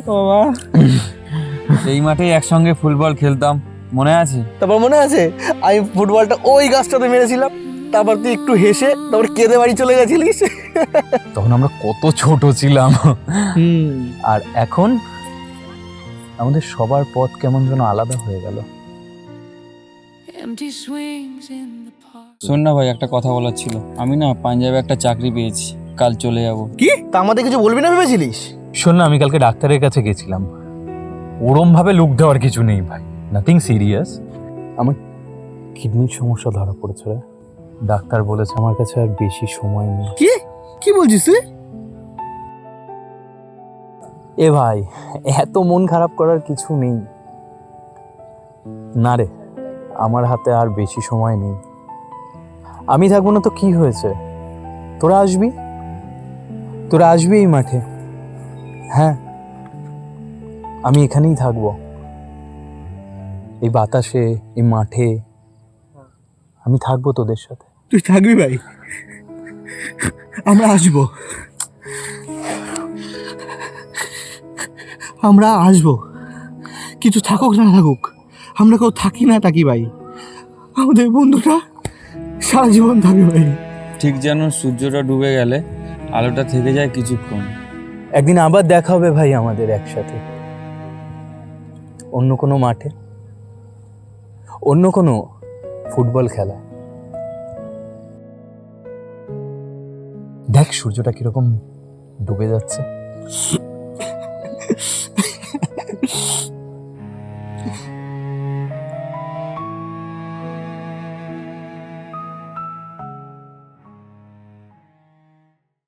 বাবা, এই মাঠে একসঙ্গে ফুটবল খেলতাম, মনে আছে? তারপর মনে আছে আমি ফুটবলটা ওই গাছটাতে মেরেছিলাম, তারপর তুই একটু হেসে তারপর কেঁদে বাড়ি চলে গেছিলিস। তখন আমরা কত ছোট ছিলাম। আর এখন আমাদের সবার পথ কেমন যেন আলাদা হয়ে গেল। শোন না ভাই, একটা কথা বলার ছিল। আমি না পাঞ্জাবে একটা চাকরি পেয়েছি, কাল চলে যাব। কি তা আমাদের কিছু বলবি না ভেবেছিলিস? শোন না, আমি কালকে ডাক্তারের কাছে গেছিলাম। ওরম ভাবে লুক দেওয়ার কিছু নেই ভাই, নাথিং সিরিয়াস। আমার কিডনির সমস্যা ধরা পড়েছে রে। ডাক্তার বলেছে আমার কাছে আর বেশি সময় নেই। কি কি বলছিস তুই? এ ভাই, এত মন খারাপ করার কিছু নেই। না রে, আমার হাতে আর বেশি সময় নেই। আমি থাকবো না তো কি হয়েছে? তোরা আসবি, তোরা আসবি এই মাঠে। হ্যাঁ, আমি এখানেই থাকবো, এই বাতাসে, এই মাঠে আমি থাকবো তোদের সাথে। তুই থাকবি ভাই, আমরা আসবো, আমরা আসবো, কিছু থাকুক না থাকুক, আমরা কেউ থাকি না থাকি ভাই, আমাদের বন্ধুটা সারা জীবন থাকবে ভাই। ঠিক যেন সূর্যটা ডুবে গেলে আলোটা থেকে যায় কিছুক্ষণ। একদিন আবার দেখা হবে ভাই আমাদের একসাথে, অন্য কোনো মাঠে, অন্য কোনো ফুটবল খেলা। দেখ সূর্যটা কিরকম ডুবে যাচ্ছে।